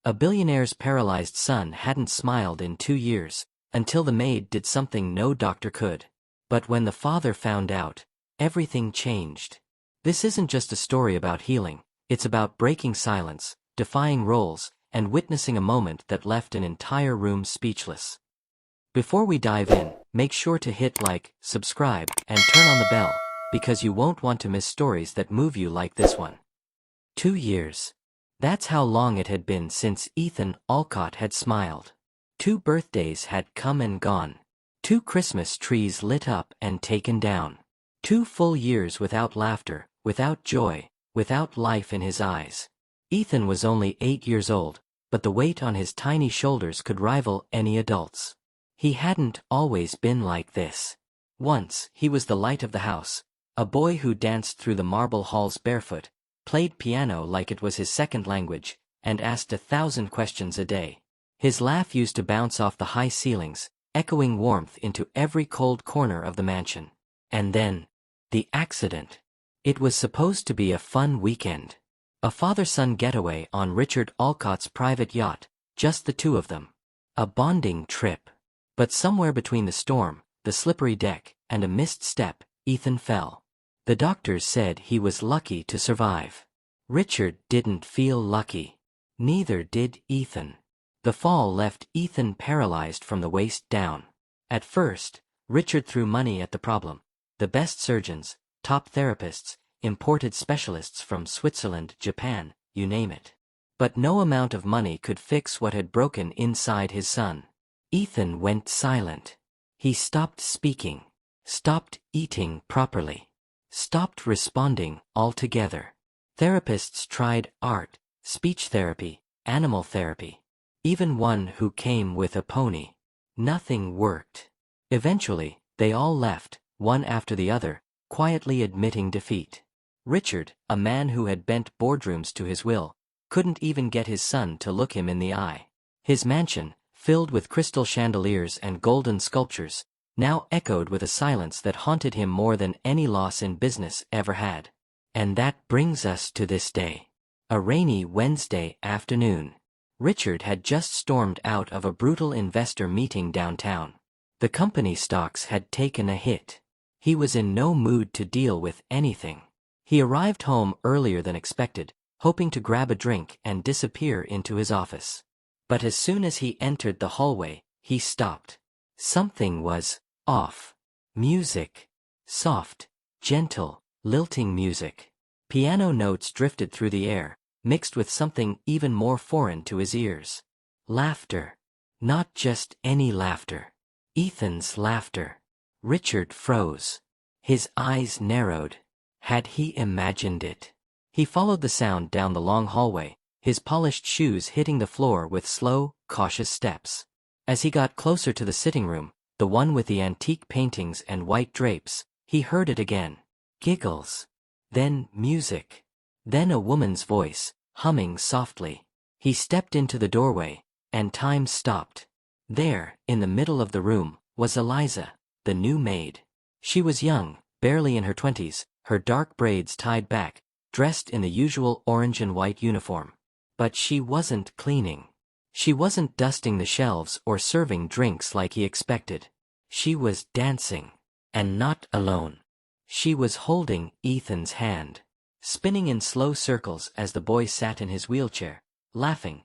A billionaire's paralyzed son hadn't smiled in 2 years, until the maid did something no doctor could. But when the father found out, everything changed. This isn't just a story about healing, it's about breaking silence, defying roles, and witnessing a moment that left an entire room speechless. Before we dive in, make sure to hit like, subscribe, and turn on the bell, because you won't want to miss stories that move you like this one. 2 years. That's how long it had been since Ethan Alcott had smiled. 2 birthdays had come and gone. 2 Christmas trees lit up and taken down. 2 full years without laughter, without joy, without life in his eyes. Ethan was only 8 years old, but the weight on his tiny shoulders could rival any adult's. He hadn't always been like this. Once, he was the light of the house, a boy who danced through the marble halls barefoot, played piano like it was his second language, and asked 1,000 questions a day. His laugh used to bounce off the high ceilings, echoing warmth into every cold corner of the mansion. And then, the accident. It was supposed to be a fun weekend. A father-son getaway on Richard Alcott's private yacht, just the 2 of them. A bonding trip. But somewhere between the storm, the slippery deck, and a missed step, Ethan fell. The doctors said he was lucky to survive. Richard didn't feel lucky. Neither did Ethan. The fall left Ethan paralyzed from the waist down. At first, Richard threw money at the problem. The best surgeons, top therapists, imported specialists from Switzerland, Japan, you name it. But no amount of money could fix what had broken inside his son. Ethan went silent. He stopped speaking, stopped eating properly, stopped responding altogether. Therapists tried art, speech therapy, animal therapy, even one who came with a pony. Nothing worked. Eventually, they all left, one after the other, quietly admitting defeat. Richard, a man who had bent boardrooms to his will, couldn't even get his son to look him in the eye. His mansion, filled with crystal chandeliers and golden sculptures, now echoed with a silence that haunted him more than any loss in business ever had. And that brings us to this day. A rainy Wednesday afternoon. Richard had just stormed out of a brutal investor meeting downtown. The company stocks had taken a hit. He was in no mood to deal with anything. He arrived home earlier than expected, hoping to grab a drink and disappear into his office. But as soon as he entered the hallway, he stopped. Something was off. Music. Soft, gentle, lilting music. Piano notes drifted through the air, mixed with something even more foreign to his ears. Laughter. Not just any laughter. Ethan's laughter. Richard froze. His eyes narrowed. Had he imagined it? He followed the sound down the long hallway, his polished shoes hitting the floor with slow, cautious steps. As he got closer to the sitting room, the one with the antique paintings and white drapes, he heard it again. Giggles. Then music. Then a woman's voice, humming softly. He stepped into the doorway, and time stopped. There, in the middle of the room, was Eliza, the new maid. She was young, barely in her 20s, her dark braids tied back, dressed in the usual orange and white uniform. But she wasn't cleaning. She wasn't dusting the shelves or serving drinks like he expected. She was dancing. And not alone. She was holding Ethan's hand, spinning in slow circles as the boy sat in his wheelchair, laughing,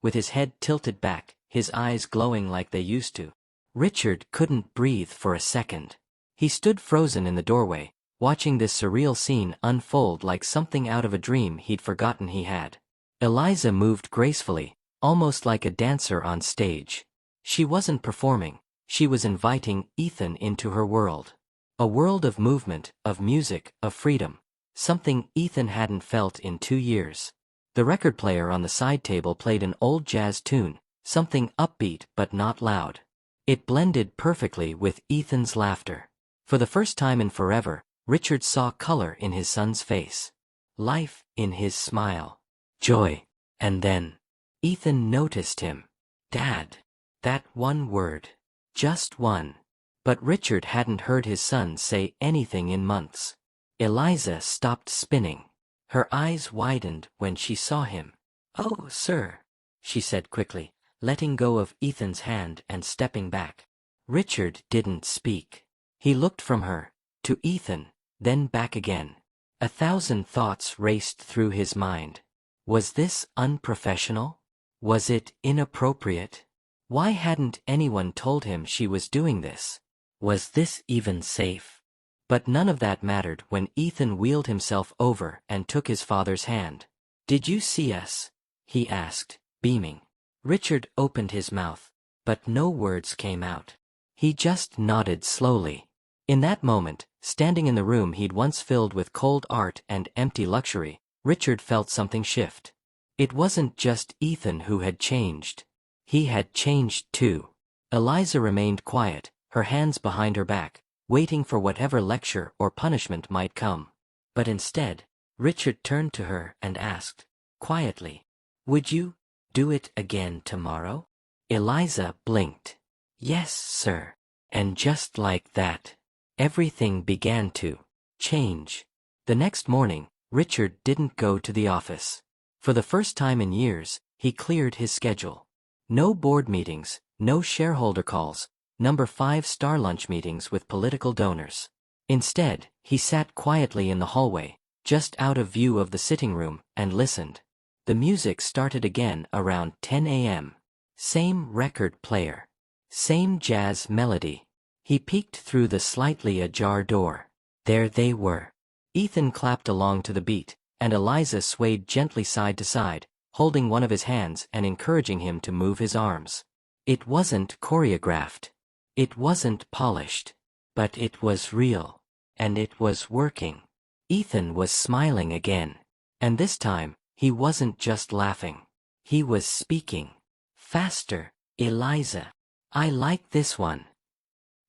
with his head tilted back, his eyes glowing like they used to. Richard couldn't breathe for a second. He stood frozen in the doorway, watching this surreal scene unfold like something out of a dream he'd forgotten he had. Eliza moved gracefully, almost like a dancer on stage. She wasn't performing, she was inviting Ethan into her world. A world of movement, of music, of freedom. Something Ethan hadn't felt in 2 years. The record player on the side table played an old jazz tune, something upbeat but not loud. It blended perfectly with Ethan's laughter. For the first time in forever, Richard saw color in his son's face. Life in his smile. Joy. And then, Ethan noticed him. Dad. That one word. Just one. But Richard hadn't heard his son say anything in months. Eliza stopped spinning. Her eyes widened when she saw him. "Oh, sir," she said quickly, letting go of Ethan's hand and stepping back. Richard didn't speak. He looked from her to Ethan, then back again. 1,000 thoughts raced through his mind. Was this unprofessional? Was it inappropriate? Why hadn't anyone told him she was doing this? Was this even safe? But none of that mattered when Ethan wheeled himself over and took his father's hand. "Did you see us?" he asked, beaming. Richard opened his mouth, but no words came out. He just nodded slowly. In that moment, standing in the room he'd once filled with cold art and empty luxury, Richard felt something shift. It wasn't just Ethan who had changed. He had changed too. Eliza remained quiet, her hands behind her back, waiting for whatever lecture or punishment might come. But instead, Richard turned to her and asked, quietly, "Would you do it again tomorrow?" Eliza blinked. "Yes, sir." And just like that, everything began to change. The next morning, Richard didn't go to the office. For the first time in years, he cleared his schedule. No board meetings, no shareholder calls, number 5-star lunch meetings with political donors. Instead, he sat quietly in the hallway, just out of view of the sitting room, and listened. The music started again around 10 a.m. Same record player. Same jazz melody. He peeked through the slightly ajar door. There they were. Ethan clapped along to the beat, and Eliza swayed gently side to side, holding one of his hands and encouraging him to move his arms. It wasn't choreographed. It wasn't polished. But it was real. And it was working. Ethan was smiling again. And this time, he wasn't just laughing. He was speaking. "Faster, Eliza. I like this one.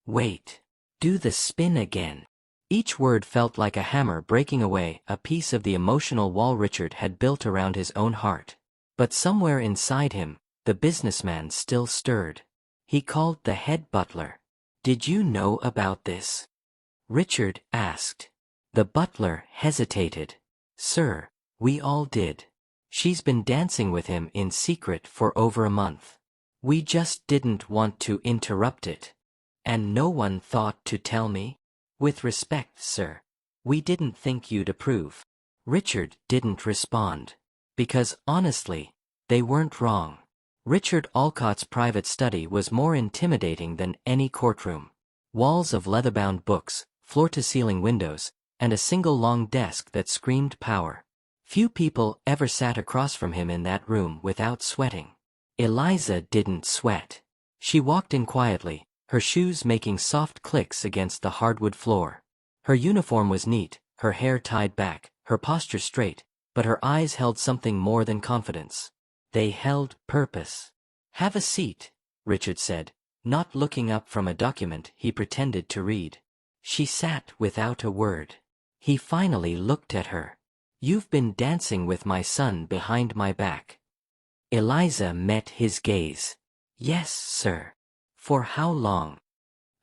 Wait. Do the spin again." Each word felt like a hammer breaking away a piece of the emotional wall Richard had built around his own heart. But somewhere inside him, the businessman still stirred. He called the head butler. "Did you know about this?" Richard asked. The butler hesitated. "Sir, we all did. She's been dancing with him in secret for over a month. We just didn't want to interrupt it. And no one thought to tell me? With respect, sir. We didn't think you'd approve." Richard didn't respond. Because, honestly, they weren't wrong. Richard Alcott's private study was more intimidating than any courtroom. Walls of leather-bound books, floor-to-ceiling windows, and a single long desk that screamed power. Few people ever sat across from him in that room without sweating. Eliza didn't sweat. She walked in quietly, her shoes making soft clicks against the hardwood floor. Her uniform was neat, her hair tied back, her posture straight, but her eyes held something more than confidence. They held purpose. "Have a seat," Richard said, not looking up from a document he pretended to read. She sat without a word. He finally looked at her. "You've been dancing with my son behind my back." Eliza met his gaze. "Yes, sir." "For how long?"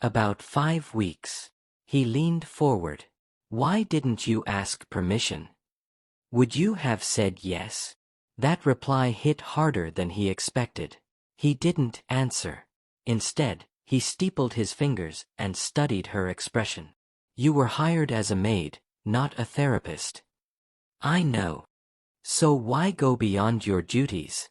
"About 5 weeks." He leaned forward. "Why didn't you ask permission? Would you have said yes?" That reply hit harder than he expected. He didn't answer. Instead, he steepled his fingers and studied her expression. "You were hired as a maid, not a therapist." "I know. So why go beyond your duties?"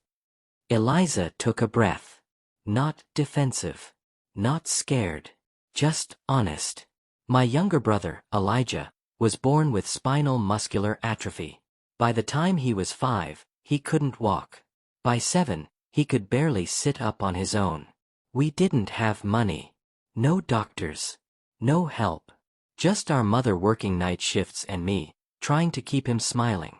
Eliza took a breath. Not defensive. Not scared. Just honest. "My younger brother, Elijah, was born with spinal muscular atrophy. By the time he was 5, he couldn't walk. By 7, he could barely sit up on his own. We didn't have money. No doctors. No help. Just our mother working night shifts and me, trying to keep him smiling."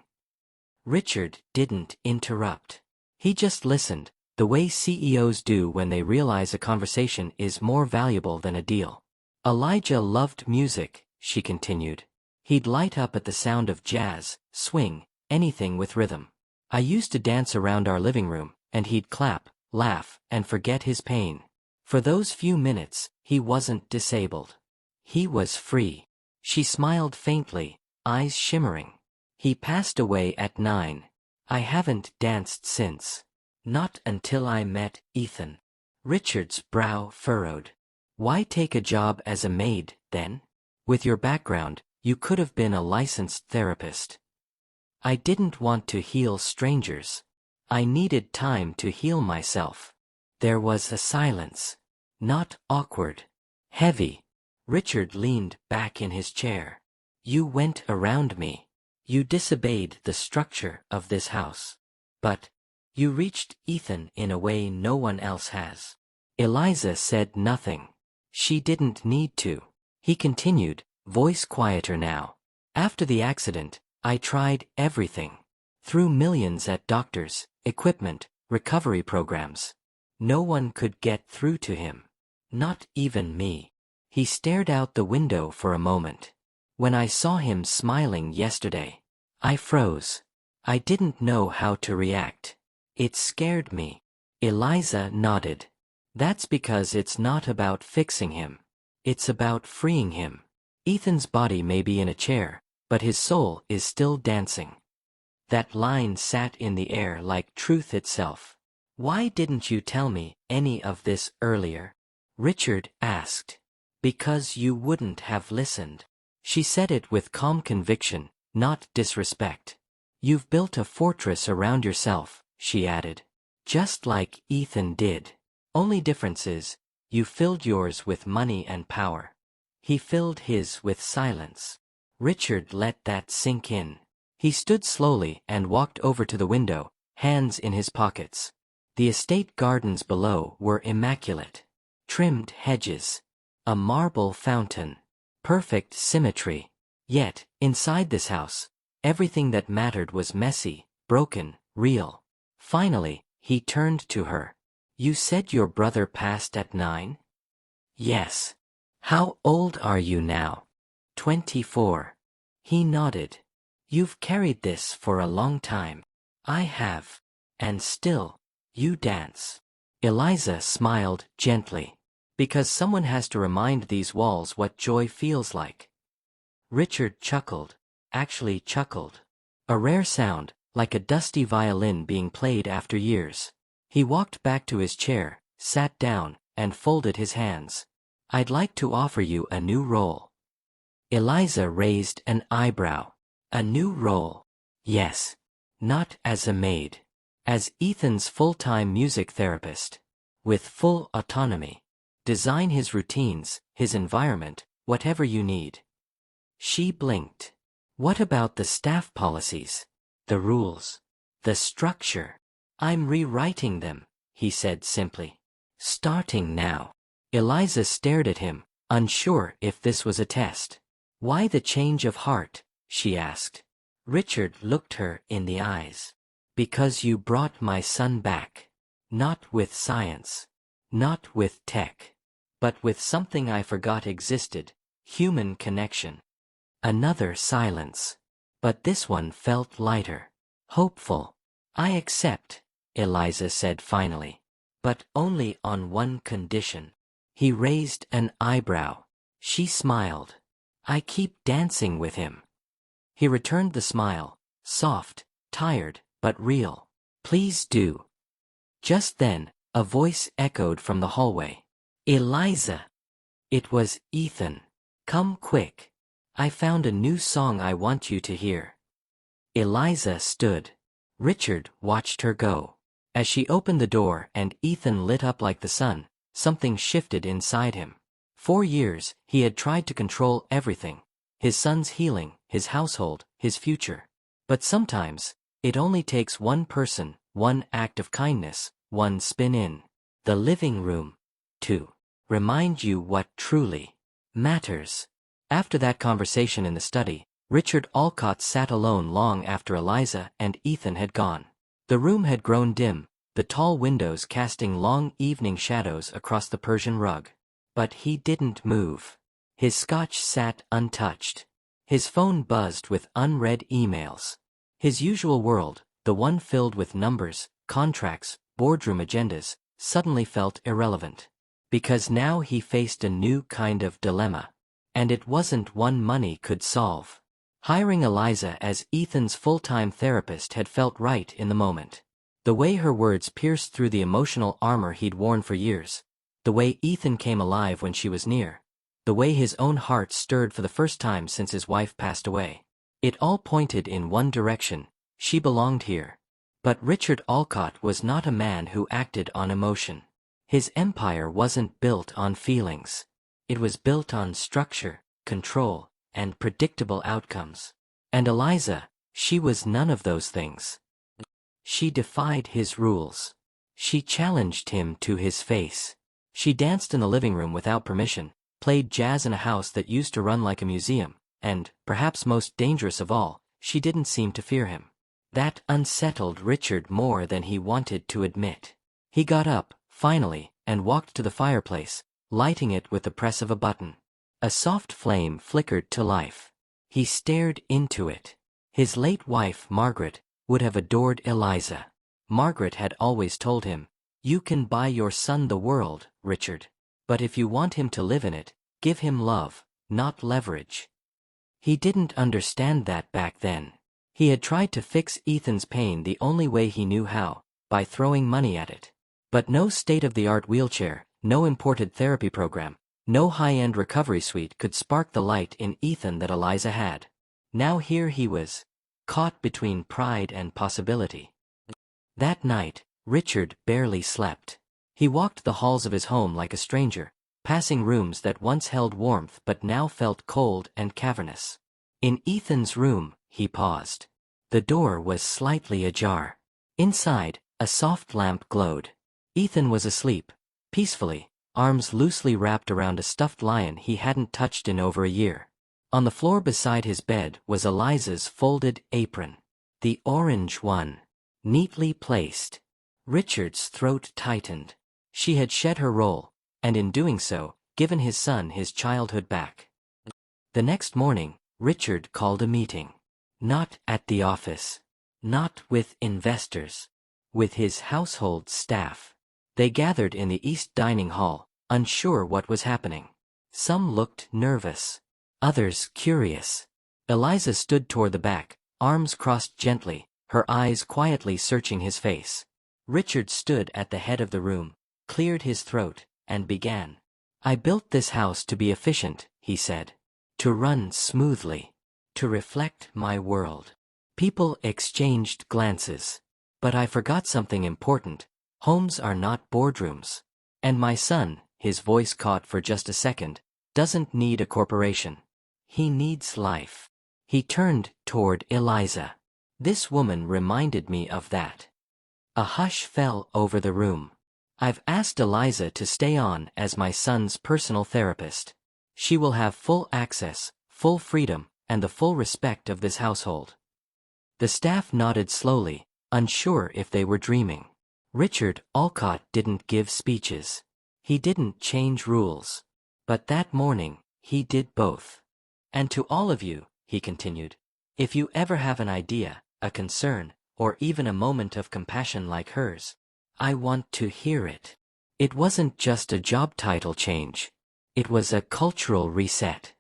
Richard didn't interrupt. He just listened, the way CEOs do when they realize a conversation is more valuable than a deal. "Elijah loved music," she continued. "He'd light up at the sound of jazz, swing, anything with rhythm. I used to dance around our living room, and he'd clap, laugh, and forget his pain. For those few minutes, he wasn't disabled. He was free." She smiled faintly, eyes shimmering. "He passed away at 9. I haven't danced since. Not until I met Ethan. Richard's brow furrowed. Why take a job as a maid, then? With your background, you could have been a licensed therapist. I didn't want to heal strangers. I needed time to heal myself. There was a silence. Not awkward. Heavy. Richard leaned back in his chair. You went around me. You disobeyed the structure of this house. But you reached Ethan in a way no one else has. Eliza said nothing. She didn't need to. He continued, voice quieter now. After the accident, I tried everything. Threw millions at doctors, equipment, recovery programs. No one could get through to him. Not even me. He stared out the window for a moment. When I saw him smiling yesterday, I froze. I didn't know how to react. It scared me. Eliza nodded. That's because it's not about fixing him. It's about freeing him. Ethan's body may be in a chair, but his soul is still dancing. That line sat in the air like truth itself. Why didn't you tell me any of this earlier? Richard asked. Because you wouldn't have listened. She said it with calm conviction, not disrespect. You've built a fortress around yourself, she added. Just like Ethan did. Only difference is, you filled yours with money and power. He filled his with silence. Richard let that sink in. He stood slowly and walked over to the window, hands in his pockets. The estate gardens below were immaculate. Trimmed hedges. A marble fountain. Perfect symmetry. Yet, inside this house, everything that mattered was messy, broken, real. Finally, he turned to her. You said your brother passed at 9? Yes. How old are you now? 24. He nodded. You've carried this for a long time. I have. And still, you dance. Eliza smiled gently. Because someone has to remind these walls what joy feels like. Richard chuckled. Actually chuckled. A rare sound, like a dusty violin being played after years. He walked back to his chair, sat down, and folded his hands. I'd like to offer you a new role. Eliza raised an eyebrow. A new role. Yes. Not as a maid. As Ethan's full-time music therapist. With full autonomy. Design his routines, his environment, whatever you need. She blinked. What about the staff policies? The rules? The structure? I'm rewriting them, he said simply. Starting now. Eliza stared at him, unsure if this was a test. Why the change of heart? She asked. Richard looked her in the eyes. Because you brought my son back. Not with science. Not with tech. But with something I forgot existed, human connection. Another silence. But this one felt lighter. Hopeful. I accept, Eliza said finally. But only on one condition. He raised an eyebrow. She smiled. I keep dancing with him. He returned the smile, soft, tired, but real. Please do. Just then, a voice echoed from the hallway. Eliza. It was Ethan. Come quick. I found a new song I want you to hear. Eliza stood. Richard watched her go. As she opened the door and Ethan lit up like the sun, something shifted inside him. 4 years, he had tried to control everything. His son's healing, his household, his future. But sometimes, it only takes one person, one act of kindness, one spin in the living room, to remind you what truly matters. After that conversation in the study, Richard Alcott sat alone long after Eliza and Ethan had gone. The room had grown dim, the tall windows casting long evening shadows across the Persian rug. But he didn't move. His scotch sat untouched. His phone buzzed with unread emails. His usual world, the one filled with numbers, contracts, boardroom agendas, suddenly felt irrelevant. Because now he faced a new kind of dilemma. And it wasn't one money could solve. Hiring Eliza as Ethan's full-time therapist had felt right in the moment. The way her words pierced through the emotional armor he'd worn for years, the way Ethan came alive when she was near, the way his own heart stirred for the first time since his wife passed away. It all pointed in one direction: she belonged here. But Richard Alcott was not a man who acted on emotion. His empire wasn't built on feelings. It was built on structure, control, and predictable outcomes. And Eliza, she was none of those things. She defied his rules. She challenged him to his face. She danced in the living room without permission, played jazz in a house that used to run like a museum, and, perhaps most dangerous of all, she didn't seem to fear him. That unsettled Richard more than he wanted to admit. He got up, finally, and walked to the fireplace, lighting it with the press of a button. A soft flame flickered to life. He stared into it. His late wife, Margaret, would have adored Eliza. Margaret had always told him, "You can buy your son the world, Richard. But if you want him to live in it, give him love, not leverage." He didn't understand that back then. He had tried to fix Ethan's pain the only way he knew how, by throwing money at it. But no state-of-the-art wheelchair, no imported therapy program, no high-end recovery suite could spark the light in Ethan that Eliza had. Now here he was, caught between pride and possibility. That night, Richard barely slept. He walked the halls of his home like a stranger, passing rooms that once held warmth but now felt cold and cavernous. In Ethan's room, he paused. The door was slightly ajar. Inside, a soft lamp glowed. Ethan was asleep, peacefully, arms loosely wrapped around a stuffed lion he hadn't touched in over a year. On the floor beside his bed was Eliza's folded apron. The orange one. Neatly placed. Richard's throat tightened. She had shed her role, and in doing so, given his son his childhood back. The next morning, Richard called a meeting. Not at the office. Not with investors. With his household staff. They gathered in the East Dining Hall, unsure what was happening. Some looked nervous. Others curious. Eliza stood toward the back, arms crossed gently, her eyes quietly searching his face. Richard stood at the head of the room, cleared his throat, and began. "I built this house to be efficient," he said. "To run smoothly. To reflect my world." People exchanged glances. "But I forgot something important. Homes are not boardrooms. And my son," his voice caught for just a second, "doesn't need a corporation. He needs life." He turned toward Eliza. "This woman reminded me of that." A hush fell over the room. "I've asked Eliza to stay on as my son's personal therapist. She will have full access, full freedom, and the full respect of this household." The staff nodded slowly, unsure if they were dreaming. Richard Alcott didn't give speeches. He didn't change rules. But that morning, he did both. "And to all of you," he continued, "if you ever have an idea, a concern, or even a moment of compassion like hers, I want to hear it." It wasn't just a job title change. It was a cultural reset.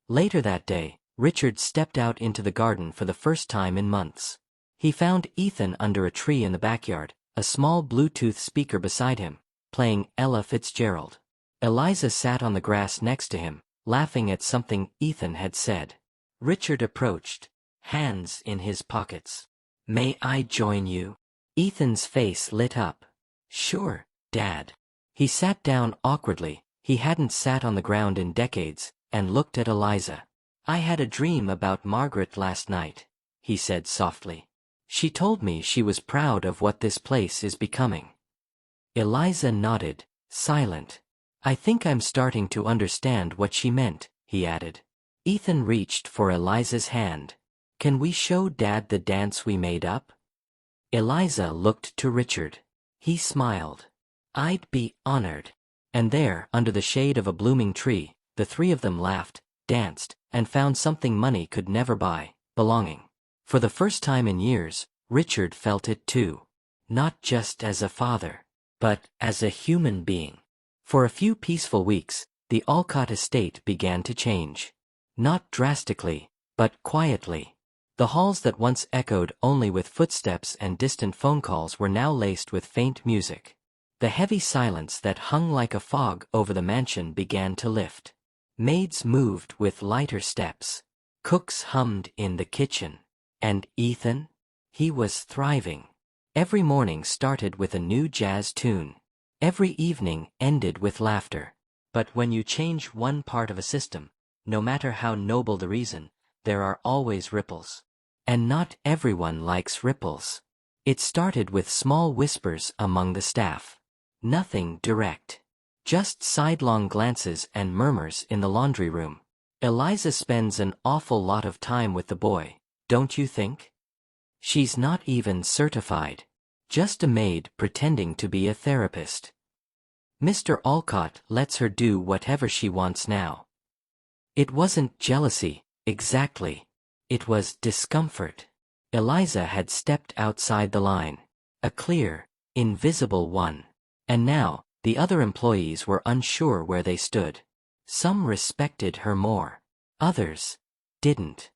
Later that day, Richard stepped out into the garden for the first time in months. He found Ethan under a tree in the backyard, a small Bluetooth speaker beside him, playing Ella Fitzgerald. Eliza sat on the grass next to him, laughing at something Ethan had said. Richard approached, hands in his pockets. "May I join you?" Ethan's face lit up. "Sure, Dad." He sat down awkwardly, he hadn't sat on the ground in decades, and looked at Eliza. "I had a dream about Margaret last night," he said softly. "She told me she was proud of what this place is becoming." Eliza nodded, silent. "I think I'm starting to understand what she meant," he added. Ethan reached for Eliza's hand. "Can we show Dad the dance we made up?" Eliza looked to Richard. He smiled. "I'd be honored." And there, under the shade of a blooming tree, the three of them laughed, danced, and found something money could never buy: belonging. For the first time in years, Richard felt it too. Not just as a father, but as a human being. For a few peaceful weeks, the Alcott estate began to change. Not drastically, but quietly. The halls that once echoed only with footsteps and distant phone calls were now laced with faint music. The heavy silence that hung like a fog over the mansion began to lift. Maids moved with lighter steps. Cooks hummed in the kitchen. And Ethan? He was thriving. Every morning started with a new jazz tune. Every evening ended with laughter. But when you change one part of a system, no matter how noble the reason, there are always ripples. And not everyone likes ripples. It started with small whispers among the staff. Nothing direct. Just sidelong glances and murmurs in the laundry room. Eliza spends an awful lot of time with the boy, don't you think? She's not even certified. Just a maid pretending to be a therapist. Mr. Alcott lets her do whatever she wants now. It wasn't jealousy, exactly. It was discomfort. Eliza had stepped outside the line. A clear, invisible one. And now, the other employees were unsure where they stood. Some respected her more. Others didn't.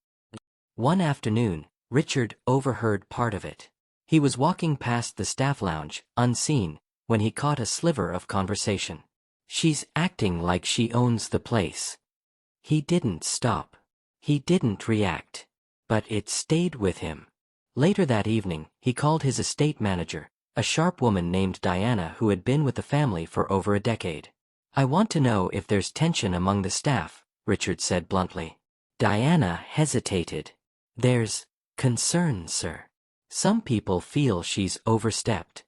One afternoon, Richard overheard part of it. He was walking past the staff lounge, unseen, when he caught a sliver of conversation. She's acting like she owns the place. He didn't stop. He didn't react. But it stayed with him. Later that evening, he called his estate manager, a sharp woman named Diana who had been with the family for over a decade. I want to know if there's tension among the staff, Richard said bluntly. Diana hesitated. There's concern, sir. Some people feel she's overstepped.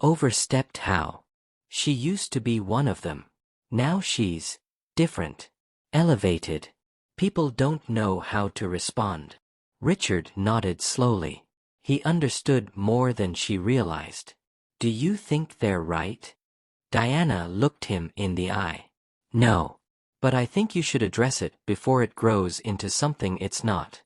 Overstepped how? She used to be one of them. Now she's different. Elevated. People don't know how to respond. Richard nodded slowly. He understood more than she realized. Do you think they're right? Diana looked him in the eye. No. But I think you should address it before it grows into something it's not.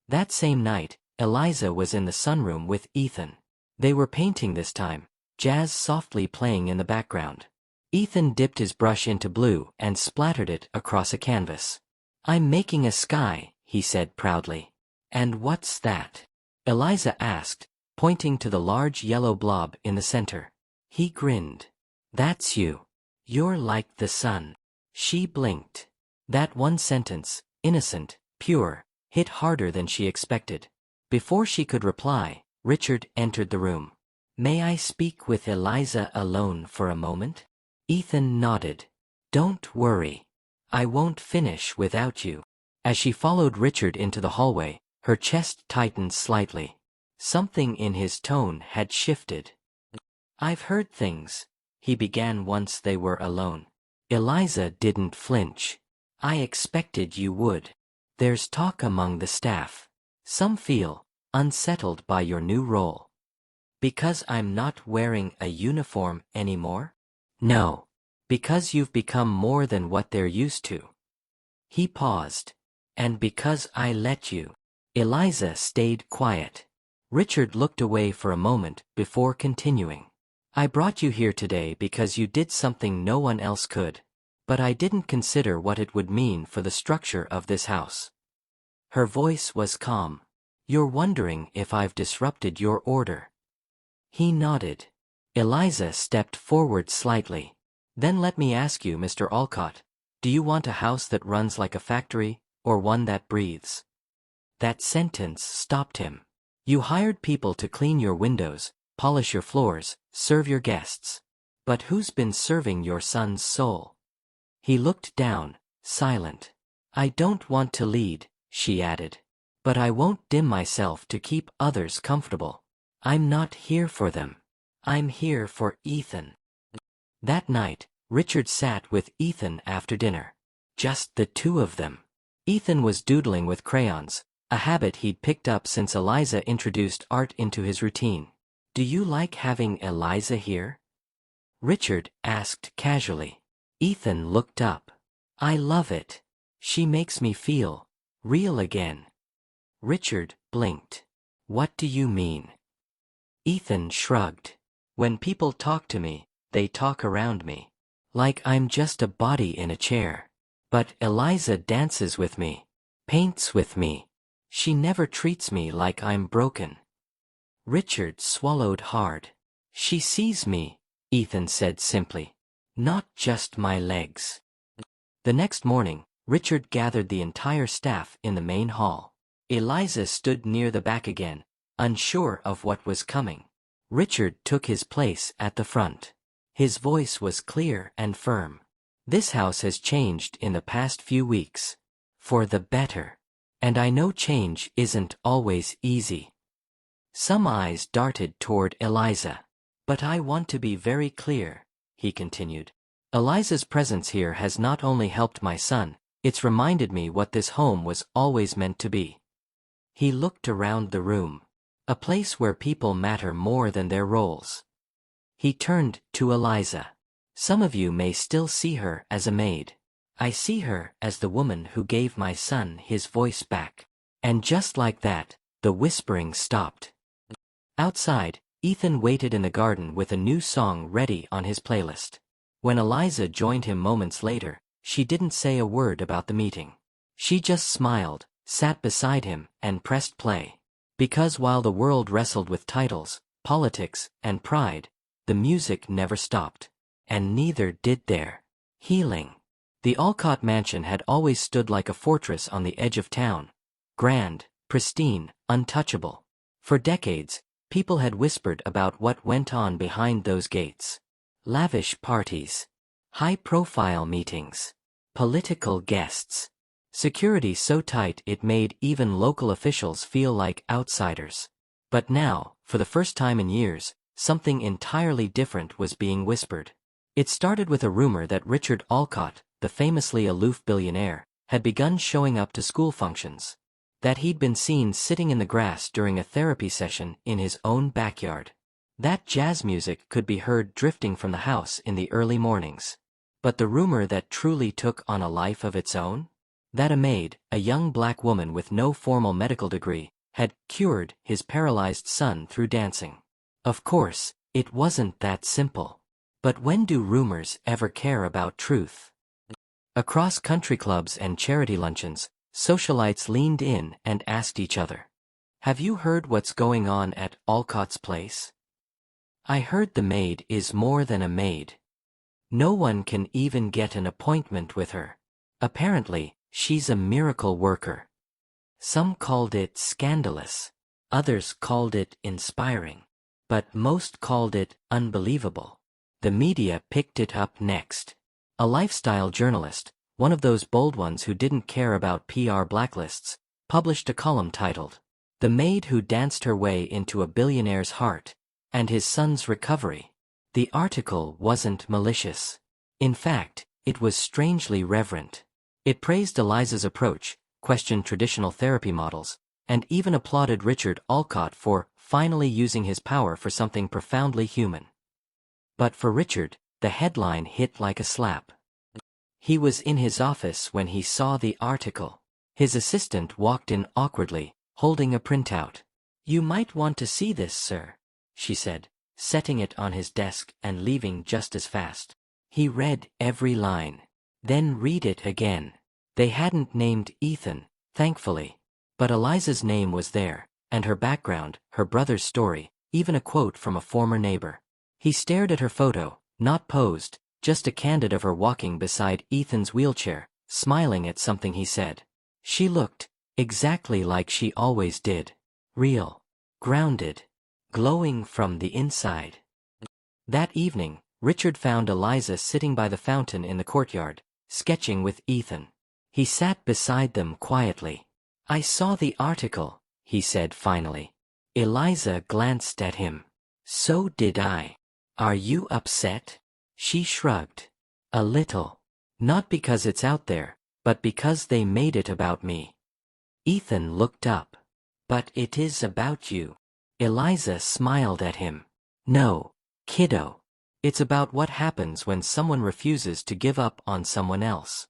That same night, Eliza was in the sunroom with Ethan. They were painting this time, jazz softly playing in the background. Ethan dipped his brush into blue and splattered it across a canvas. I'm making a sky, he said proudly. And what's that? Eliza asked, pointing to the large yellow blob in the center. He grinned. That's you. You're like the sun. She blinked. That one sentence, innocent, pure, hit harder than she expected. Before she could reply, Richard entered the room. May I speak with Eliza alone for a moment? Ethan nodded. Don't worry. I won't finish without you. As she followed Richard into the hallway, her chest tightened slightly. Something in his tone had shifted. I've heard things, he began once they were alone. Eliza didn't flinch. I expected you would. There's talk among the staff. Some feel unsettled by your new role. Because I'm not wearing a uniform anymore? No. Because you've become more than what they're used to. He paused. And because I let you. Eliza stayed quiet. Richard looked away for a moment before continuing. I brought you here today because you did something no one else could. But I didn't consider what it would mean for the structure of this house. Her voice was calm. You're wondering if I've disrupted your order. He nodded. Eliza stepped forward slightly. Then let me ask you, Mr. Alcott, do you want a house that runs like a factory, or one that breathes? That sentence stopped him. You hired people to clean your windows, polish your floors, serve your guests. But who's been serving your son's soul? He looked down, silent. I don't want to lead, she added. But I won't dim myself to keep others comfortable. I'm not here for them. I'm here for Ethan. That night, Richard sat with Ethan after dinner. Just the two of them. Ethan was doodling with crayons, a habit he'd picked up since Eliza introduced art into his routine. Do you like having Eliza here? Richard asked casually. Ethan looked up. I love it. She makes me feel real again. Richard blinked. What do you mean? Ethan shrugged. When people talk to me, they talk around me. Like I'm just a body in a chair. But Eliza dances with me. paints with me. She never treats me like I'm broken. Richard swallowed hard. She sees me, Ethan said simply. Not just my legs. The next morning, Richard gathered the entire staff in the main hall. Eliza stood near the back again, unsure of what was coming. Richard took his place at the front. His voice was clear and firm. This house has changed in the past few weeks. For the better. And I know change isn't always easy. Some eyes darted toward Eliza. But I want to be very clear, he continued. Eliza's presence here has not only helped my son, it's reminded me what this home was always meant to be. He looked around the room. A place where people matter more than their roles. He turned to Eliza. Some of you may still see her as a maid. I see her as the woman who gave my son his voice back. And just like that, the whispering stopped. Outside, Ethan waited in the garden with a new song ready on his playlist. When Eliza joined him moments later, she didn't say a word about the meeting. She just smiled, sat beside him, and pressed play. Because while the world wrestled with titles, politics, and pride, the music never stopped. And neither did their healing. The Alcott mansion had always stood like a fortress on the edge of town. Grand, pristine, untouchable. For decades, people had whispered about what went on behind those gates. Lavish parties. High-profile meetings. Political guests. Security so tight it made even local officials feel like outsiders. But now, for the first time in years, something entirely different was being whispered. It started with a rumor that Richard Alcott, the famously aloof billionaire, had begun showing up to school functions. That he'd been seen sitting in the grass during a therapy session in his own backyard. That jazz music could be heard drifting from the house in the early mornings. But the rumor that truly took on a life of its own? That a maid, a young black woman with no formal medical degree, had cured his paralyzed son through dancing. Of course, it wasn't that simple. But when do rumors ever care about truth? Across country clubs and charity luncheons, socialites leaned in and asked each other, "Have you heard what's going on at Alcott's place? I heard the maid is more than a maid. No one can even get an appointment with her. Apparently, she's a miracle worker." Some called it scandalous. Others called it inspiring. But most called it unbelievable. The media picked it up next. A lifestyle journalist, one of those bold ones who didn't care about PR blacklists, published a column titled, "The Maid Who Danced Her Way into a Billionaire's Heart, and His Son's Recovery." The article wasn't malicious. In fact, it was strangely reverent. It praised Eliza's approach, questioned traditional therapy models, and even applauded Richard Alcott for finally using his power for something profoundly human. But for Richard, the headline hit like a slap. He was in his office when he saw the article. His assistant walked in awkwardly, holding a printout. "You might want to see this, sir," she said, setting it on his desk and leaving just as fast. He read every line. Then read it again. They hadn't named Ethan, thankfully. But Eliza's name was there, and her background, her brother's story, even a quote from a former neighbor. He stared at her photo, not posed, just a candid of her walking beside Ethan's wheelchair, smiling at something he said. She looked exactly like she always did. Real. Grounded. Glowing from the inside. That evening, Richard found Eliza sitting by the fountain in the courtyard, sketching with Ethan. He sat beside them quietly. "I saw the article," he said finally. Eliza glanced at him. "So did I. Are you upset?" She shrugged. "A little. Not because it's out there, but because they made it about me." Ethan looked up. "But it is about you." Eliza smiled at him. "No, kiddo. It's about what happens when someone refuses to give up on someone else."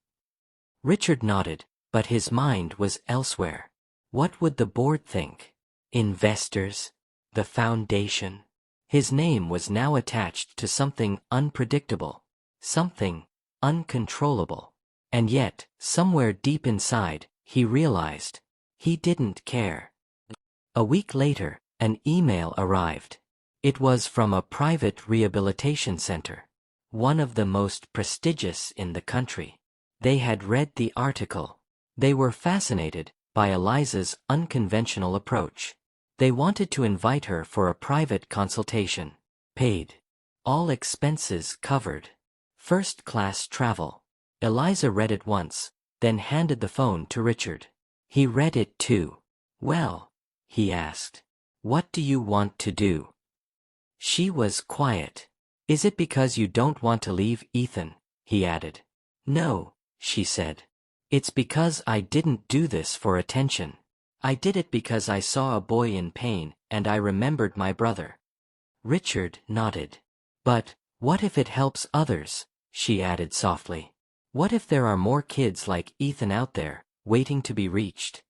Richard nodded, but his mind was elsewhere. What would the board think? Investors? The foundation? His name was now attached to something unpredictable, something uncontrollable. And yet, somewhere deep inside, He realized. He didn't care. A week later, an email arrived. It was from a private rehabilitation center, one of the most prestigious in the country. They had read the article. They were fascinated by Eliza's unconventional approach. They wanted to invite her for a private consultation. Paid. All expenses covered. First-class travel. Eliza read it once, then handed the phone to Richard. He read it too. "Well," he asked, "what do you want to do?" She was quiet. "Is it because you don't want to leave Ethan?" he added. "No," she said. "It's because I didn't do this for attention. I did it because I saw a boy in pain and I remembered my brother." Richard nodded. "But what if it helps others?" she added softly. "What if there are more kids like Ethan out there, waiting to be reached?"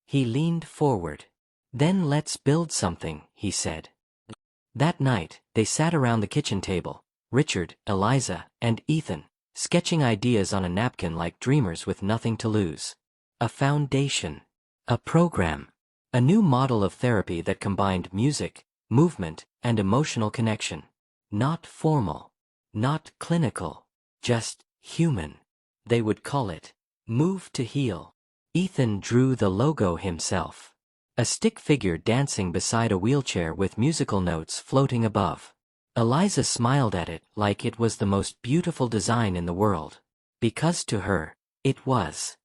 He leaned forward. "Then let's build something," he said. That night, they sat around the kitchen table, Richard, Eliza, and Ethan, sketching ideas on a napkin like dreamers with nothing to lose. A foundation. A program. A new model of therapy that combined music, movement, and emotional connection. Not formal. Not clinical. Just human. They would call it Move to Heal. Ethan drew the logo himself. A stick figure dancing beside a wheelchair with musical notes floating above. Eliza smiled at it like it was the most beautiful design in the world. Because to her, it was.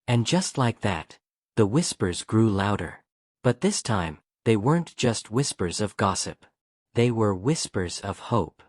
And just like that, the whispers grew louder. But this time, they weren't just whispers of gossip. They were whispers of hope.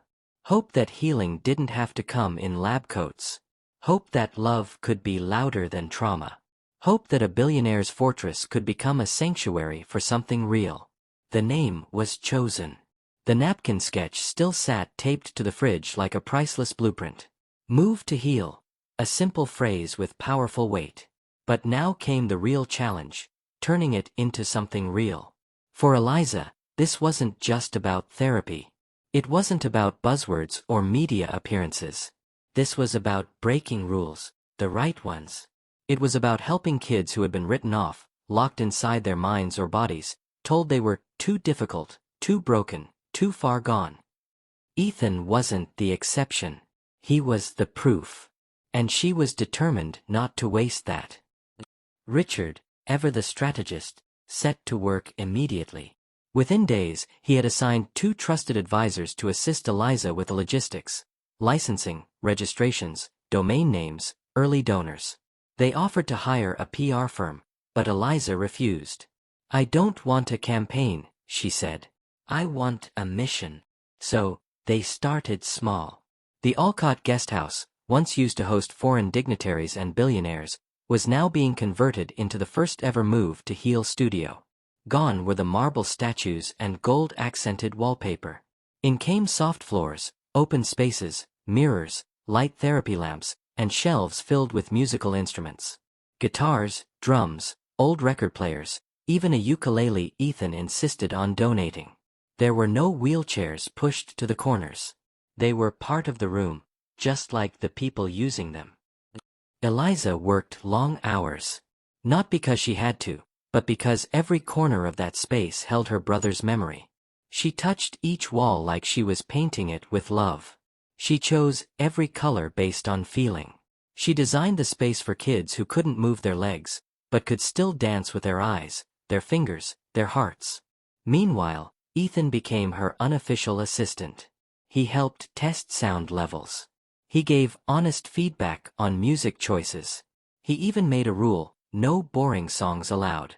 Hope that healing didn't have to come in lab coats. Hope that love could be louder than trauma. Hope that a billionaire's fortress could become a sanctuary for something real. The name was chosen. The napkin sketch still sat taped to the fridge like a priceless blueprint. Move to Heal. A simple phrase with powerful weight. But now came the real challenge, turning it into something real. For Eliza, this wasn't just about therapy. It wasn't about buzzwords or media appearances. This was about breaking rules, the right ones. It was about helping kids who had been written off, locked inside their minds or bodies, told they were too difficult, too broken, too far gone. Ethan wasn't the exception. He was the proof. And she was determined not to waste that. Richard, ever the strategist, set to work immediately. Within days, he had assigned 2 trusted advisors to assist Eliza with the logistics, licensing, registrations, domain names, early donors. They offered to hire a PR firm, but Eliza refused. "I don't want a campaign," she said. "I want a mission." So, they started small. The Alcott Guesthouse, once used to host foreign dignitaries and billionaires, was now being converted into the first-ever Move to Heal studio. Gone were the marble statues and gold-accented wallpaper. In came soft floors, open spaces, mirrors, light therapy lamps, and shelves filled with musical instruments. Guitars, drums, old record players, even a ukulele Ethan insisted on donating. There were no wheelchairs pushed to the corners. They were part of the room, just like the people using them. Eliza worked long hours. Not because she had to, but because every corner of that space held her brother's memory. She touched each wall like she was painting it with love. She chose every color based on feeling. She designed the space for kids who couldn't move their legs, but could still dance with their eyes, their fingers, their hearts. Meanwhile, Ethan became her unofficial assistant. He helped test sound levels. He gave honest feedback on music choices. He even made a rule, no boring songs allowed.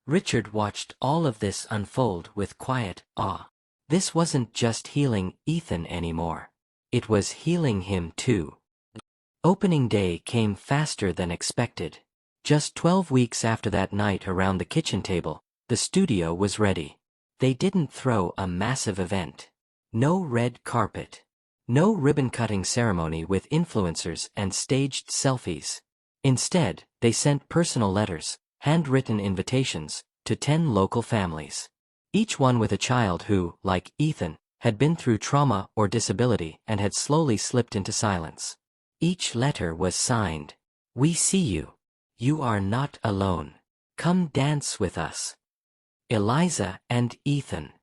Richard watched all of this unfold with quiet awe. This wasn't just healing Ethan anymore. It was healing him too. Opening day came faster than expected. Just 12 weeks after that night around the kitchen table, the studio was ready. They didn't throw a massive event. No red carpet. No ribbon-cutting ceremony with influencers and staged selfies. Instead, they sent personal letters, handwritten invitations, to 10 local families. Each one with a child who, like Ethan, had been through trauma or disability and had slowly slipped into silence. Each letter was signed, "We see you. You are not alone. Come dance with us. Eliza and Ethan.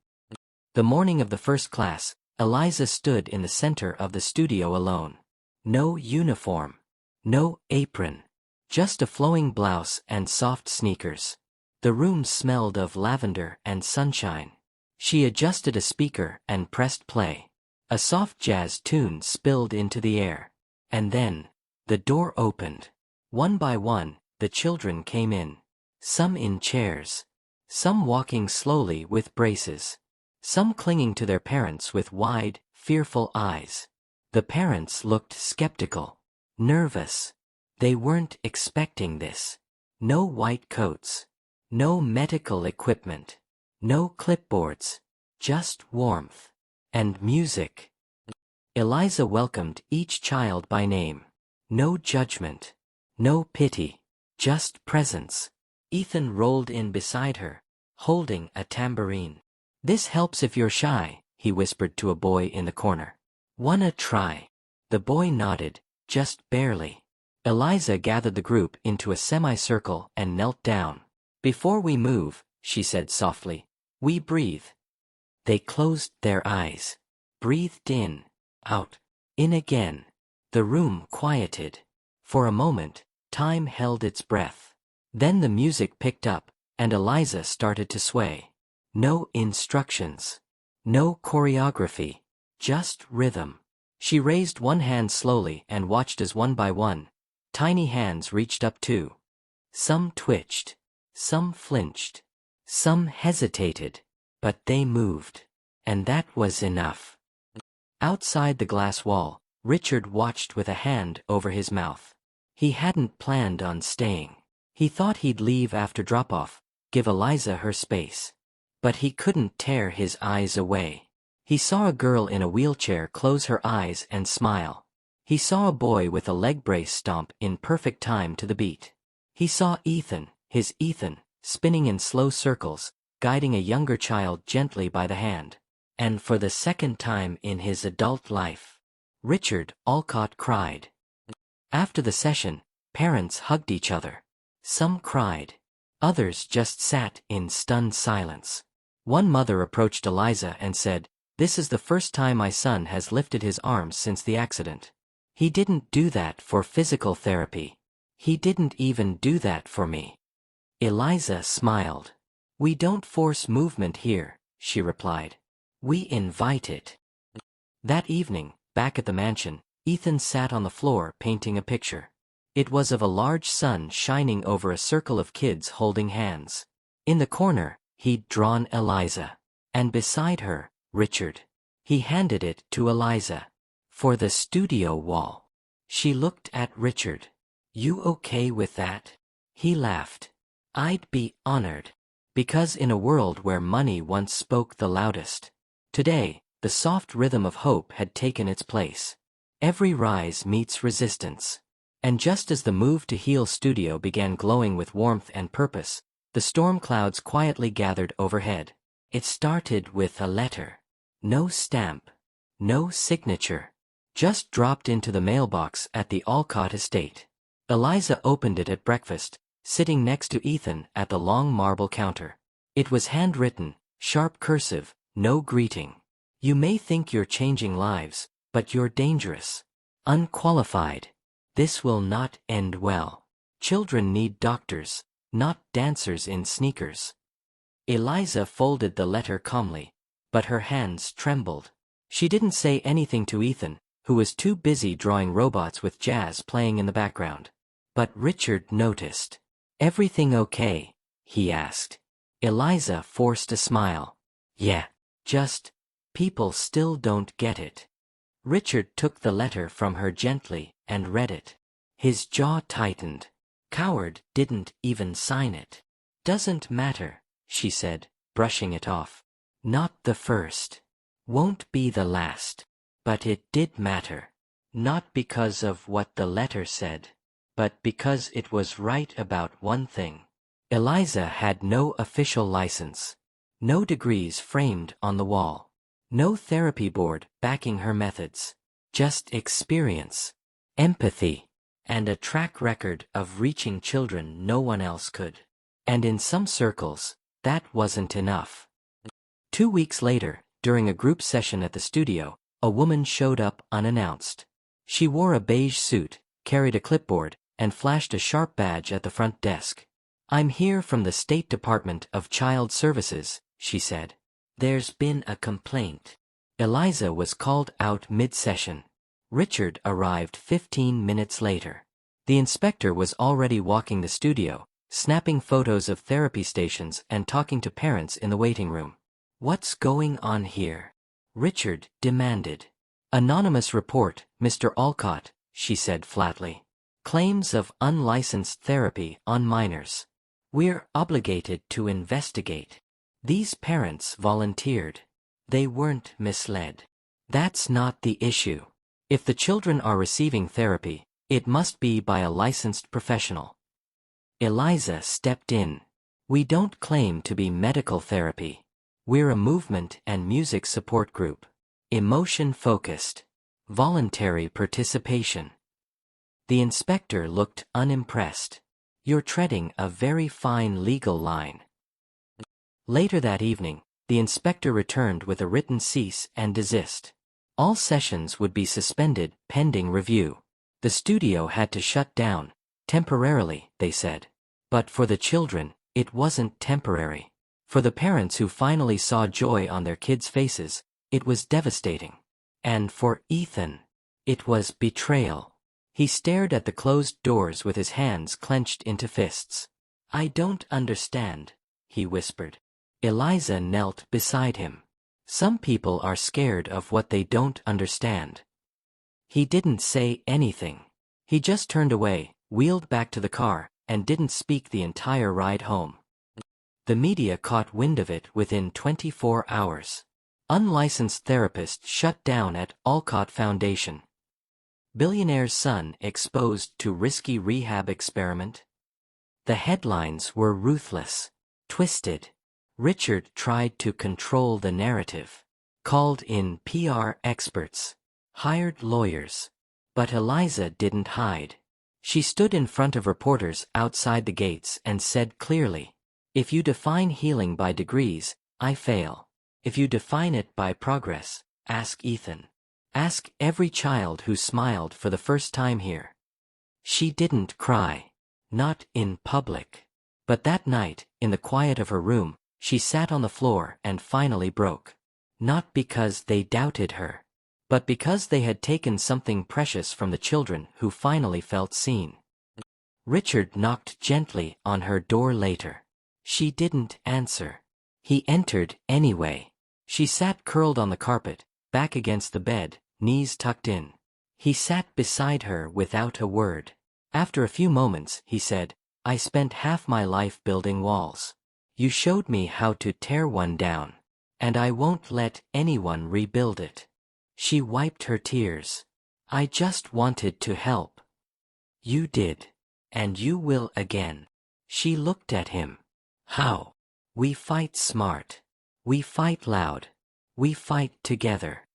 The morning of the first class, Eliza stood in the center of the studio alone. No uniform. No apron. Just a flowing blouse and soft sneakers. The room smelled of lavender and sunshine. She adjusted a speaker and pressed play. A soft jazz tune spilled into the air. And then, the door opened. One by one, the children came in. Some in chairs. Some walking slowly with braces. Some clinging to their parents with wide, fearful eyes. The parents looked skeptical. Nervous. They weren't expecting this. No white coats. No medical equipment. No clipboards. Just warmth. And music. Eliza welcomed each child by name. No judgment. No pity. Just presence. Ethan rolled in beside her, holding a tambourine. This helps if you're shy, he whispered to a boy in the corner. Wanna try? The boy nodded, just barely. Eliza gathered the group into a semicircle and knelt down. Before we move, she said softly, we breathe. They closed their eyes. Breathed in, out, in again. The room quieted. For a moment, time held its breath. Then the music picked up, and Eliza started to sway. No instructions. No choreography. Just rhythm. She raised one hand slowly and watched as one by one, tiny hands reached up too. Some twitched. Some flinched. Some hesitated. But they moved. And that was enough. Outside the glass wall, Richard watched with a hand over his mouth. He hadn't planned on staying. He thought he'd leave after drop-off, give Eliza her space. But he couldn't tear his eyes away. He saw a girl in a wheelchair close her eyes and smile. He saw a boy with a leg brace stomp in perfect time to the beat. He saw Ethan, his Ethan, spinning in slow circles, guiding a younger child gently by the hand. And for the second time in his adult life, Richard Alcott cried. After the session, parents hugged each other. Some cried. Others just sat in stunned silence. One mother approached Eliza and said, "This is the first time my son has lifted his arms since the accident. He didn't do that for physical therapy. He didn't even do that for me." Eliza smiled. "We don't force movement here," she replied. "We invite it." That evening, back at the mansion, Ethan sat on the floor painting a picture. It was of a large sun shining over a circle of kids holding hands. In the corner, he'd drawn Eliza. And beside her, Richard. He handed it to Eliza. "For the studio wall." She looked at Richard. "You okay with that?" He laughed. "I'd be honored." Because in a world where money once spoke the loudest, today, the soft rhythm of hope had taken its place. Every rise meets resistance. And just as the Move to Heal studio began glowing with warmth and purpose, the storm clouds quietly gathered overhead. It started with a letter. No stamp. No signature. Just dropped into the mailbox at the Alcott estate. Eliza opened it at breakfast, sitting next to Ethan at the long marble counter. It was handwritten, sharp cursive, no greeting. "You may think you're changing lives, but you're dangerous. Unqualified. This will not end well. Children need doctors, not dancers in sneakers." Eliza folded the letter calmly, but her hands trembled. She didn't say anything to Ethan, who was too busy drawing robots with jazz playing in the background. But Richard noticed. "Everything okay?" he asked. Eliza forced a smile. "Yeah, just, people still don't get it." Richard took the letter from her gently and read it. His jaw tightened. "Coward didn't even sign it." "Doesn't matter," she said, brushing it off. "Not the first. Won't be the last." But it did matter. Not because of what the letter said, but because it was right about one thing. Eliza had no official license. No degrees framed on the wall. No therapy board backing her methods. Just experience. Empathy. and a track record of reaching children no one else could. And in some circles, that wasn't enough. 2 weeks later, during a group session at the studio, a woman showed up unannounced. She wore a beige suit, carried a clipboard, and flashed a sharp badge at the front desk. "I'm here from the State Department of Child Services," she said. "There's been a complaint." Eliza was called out mid-session. Richard arrived 15 minutes later. The inspector was already walking the studio, snapping photos of therapy stations and talking to parents in the waiting room. "What's going on here?" Richard demanded. "Anonymous report, Mr. Alcott," she said flatly. "Claims of unlicensed therapy on minors. We're obligated to investigate." These parents volunteered. They weren't misled. That's not the issue. If the children are receiving therapy, it must be by a licensed professional. Eliza stepped in. "We don't claim to be medical therapy. We're a movement and music support group. Emotion-focused. Voluntary participation." The inspector looked unimpressed. "You're treading a very fine legal line." Later that evening, the inspector returned with a written cease and desist. All sessions would be suspended pending review. The studio had to shut down, temporarily, they said. But for the children, it wasn't temporary. For the parents who finally saw joy on their kids' faces, it was devastating. And for Ethan, it was betrayal. He stared at the closed doors with his hands clenched into fists. "I don't understand," he whispered. Eliza knelt beside him. "Some people are scared of what they don't understand." He didn't say anything. He just turned away, wheeled back to the car, and didn't speak the entire ride home. The media caught wind of it within 24 hours. Unlicensed therapist shut down at Alcott Foundation. Billionaire's son exposed to risky rehab experiment. The headlines were ruthless, twisted. Richard tried to control the narrative, called in PR experts, hired lawyers. But Eliza didn't hide. She stood in front of reporters outside the gates and said clearly, "If you define healing by degrees, I fail. If you define it by progress, ask Ethan. Ask every child who smiled for the first time here." She didn't cry. Not in public. But that night, in the quiet of her room, she sat on the floor and finally broke. Not because they doubted her, but because they had taken something precious from the children who finally felt seen. Richard knocked gently on her door later. She didn't answer. He entered anyway. She sat curled on the carpet, back against the bed, knees tucked in. He sat beside her without a word. After a few moments, he said, "I spent half my life building walls. You showed me how to tear one down, and I won't let anyone rebuild it." She wiped her tears. "I just wanted to help." "You did. And you will again." She looked at him. "How?" "We fight smart. We fight loud. We fight together."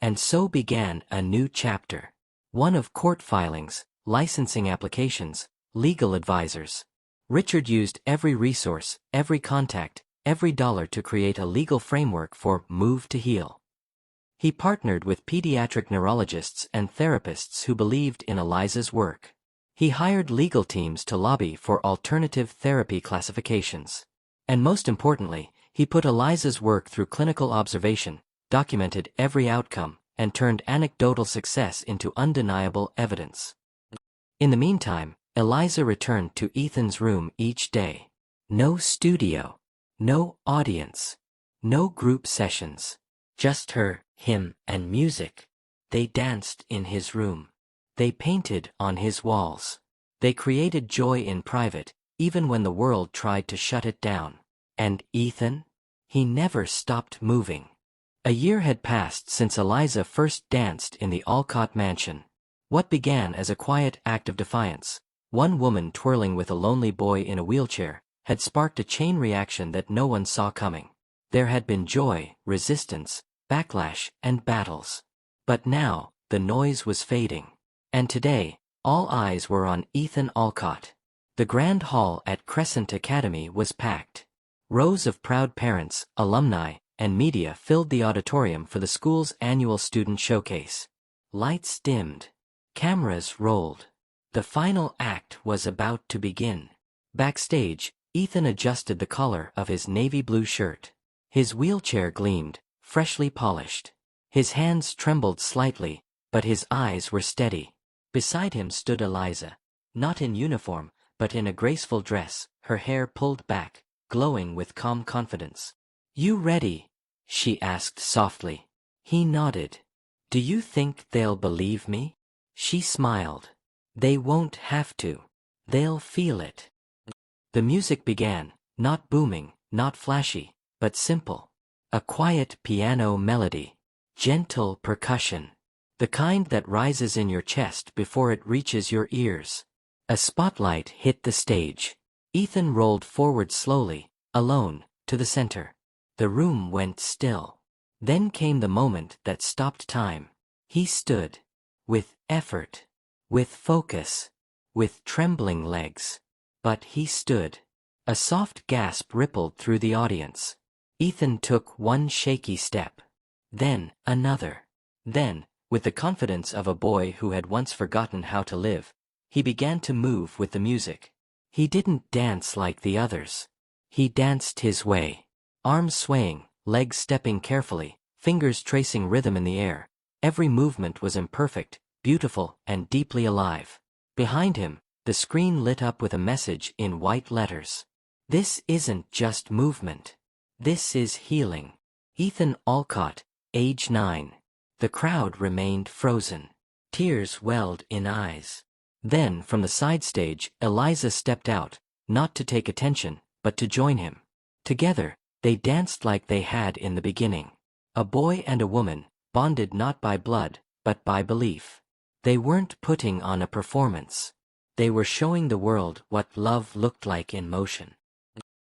And so began a new chapter. One of court filings, licensing applications, legal advisors. Richard used every resource, every contact, every dollar to create a legal framework for Move to Heal. He partnered with pediatric neurologists and therapists who believed in Eliza's work. He hired legal teams to lobby for alternative therapy classifications. And most importantly, he put Eliza's work through clinical observation, documented every outcome, and turned anecdotal success into undeniable evidence. In the meantime, Eliza returned to Ethan's room each day. No studio. No audience. No group sessions. Just her, him, and music. They danced in his room. They painted on his walls. They created joy in private, even when the world tried to shut it down. And Ethan? He never stopped moving. A year had passed since Eliza first danced in the Alcott mansion. What began as a quiet act of defiance, one woman twirling with a lonely boy in a wheelchair, had sparked a chain reaction that no one saw coming. There had been joy, resistance, backlash, and battles. But now, the noise was fading. And today, All eyes were on Ethan Alcott. The grand hall at Crescent Academy was packed. Rows of proud parents, alumni, and media filled the auditorium for the school's annual student showcase. Lights dimmed. Cameras rolled. The final act was about to begin. Backstage, Ethan adjusted the collar of his navy blue shirt. His wheelchair gleamed, freshly polished. His hands trembled slightly, but his eyes were steady. Beside him stood Eliza, not in uniform, but in a graceful dress, her hair pulled back, glowing with calm confidence. "You ready?" she asked softly. He nodded. "Do you think they'll believe me?" She smiled. "They won't have to. They'll feel it." The music began, not booming, not flashy, but simple. A quiet piano melody. Gentle percussion. The kind that rises in your chest before it reaches your ears. A spotlight hit the stage. Ethan rolled forward slowly, alone, to the center. The room went still. Then came the moment that stopped time. He stood. With effort. With focus. With trembling legs. But he stood. A soft gasp rippled through the audience. Ethan took one shaky step. Then, another. Then, with the confidence of a boy who had once forgotten how to live, he began to move with the music. He didn't dance like the others. He danced his way. Arms swaying, legs stepping carefully, fingers tracing rhythm in the air. Every movement was imperfect, beautiful, and deeply alive. Behind him, the screen lit up with a message in white letters. "This isn't just movement. This is healing." Ethan Alcott, age 9. The crowd remained frozen. Tears welled in eyes. Then, from the side stage, Eliza stepped out, not to take attention, but to join him. Together, they danced like they had in the beginning. A boy and a woman, bonded not by blood, but by belief. They weren't putting on a performance. They were showing the world what love looked like in motion.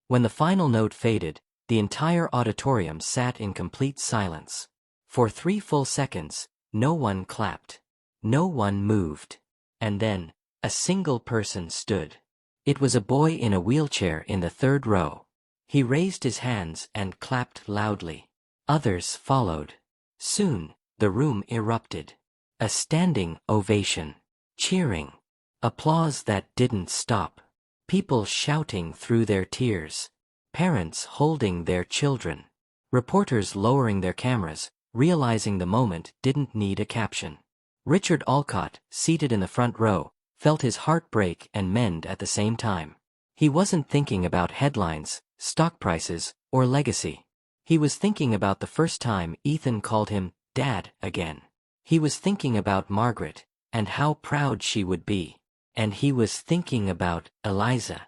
When the final note faded, the entire auditorium sat in complete silence. For 3 full seconds, no one clapped. No one moved. And then, a single person stood. It was a boy in a wheelchair in the 3rd row. He raised his hands and clapped loudly. Others followed. Soon, the room erupted. A standing ovation. Cheering. Applause that didn't stop. People shouting through their tears. Parents holding their children. Reporters lowering their cameras, realizing the moment didn't need a caption. Richard Alcott, seated in the front row, felt his heart break and mend at the same time. He wasn't thinking about headlines, stock prices, or legacy. He was thinking about the first time Ethan called him Dad again. He was thinking about Margaret, and how proud she would be. And he was thinking about Eliza.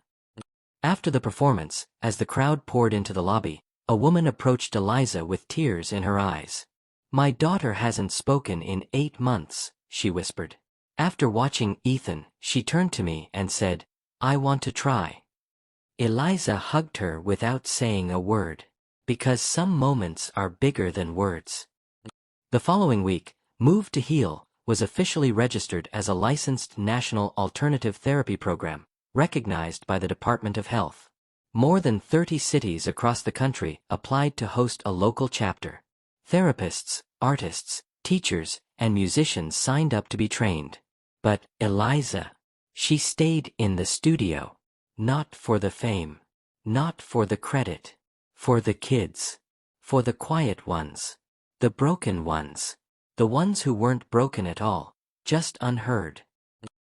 After the performance, as the crowd poured into the lobby, a woman approached Eliza with tears in her eyes. "My daughter hasn't spoken in 8 months, she whispered. After watching Ethan, she turned to me and said, "I want to try." Eliza hugged her without saying a word. Because some moments are bigger than words. The following week, Move to Heal was officially registered as a licensed national alternative therapy program, recognized by the Department of Health. More than 30 cities across the country applied to host a local chapter. Therapists, artists, teachers, and musicians signed up to be trained. But Eliza, she stayed in the studio. Not for the fame. Not for the credit. For the kids. For the quiet ones. The broken ones. The ones who weren't broken at all, just unheard.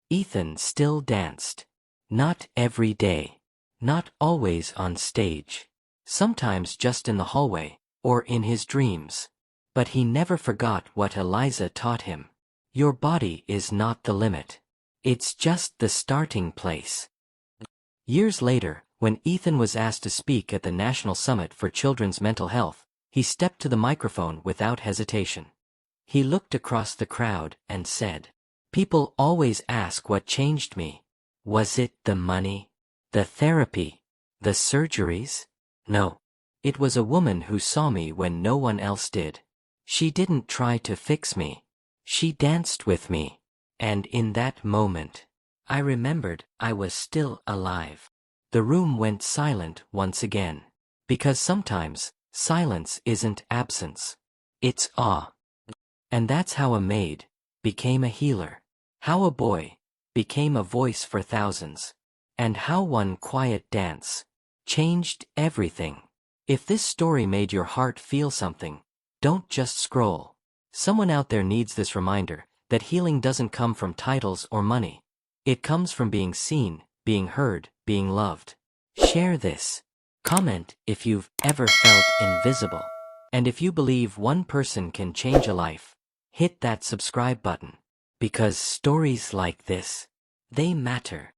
Ethan still danced. Not every day. Not always on stage. Sometimes just in the hallway, or in his dreams. But he never forgot what Eliza taught him. Your body is not the limit. It's just the starting place. Years later, when Ethan was asked to speak at the National Summit for Children's Mental Health, he stepped to the microphone without hesitation. He looked across the crowd and said, "People always ask what changed me. Was it the money? The therapy? The surgeries? No. It was a woman who saw me when no one else did. She didn't try to fix me. She danced with me. And in that moment, I remembered I was still alive. The room went silent once again. Because sometimes, silence isn't absence. It's awe. And that's how a maid became a healer. How a boy became a voice for thousands. And how one quiet dance changed everything. If this story made your heart feel something, don't just scroll. Someone out there needs this reminder that healing doesn't come from titles or money. It comes from being seen, being heard, being loved. Share this. Comment if you've ever felt invisible. And if you believe one person can change a life, hit that subscribe button. Because stories like this, they matter.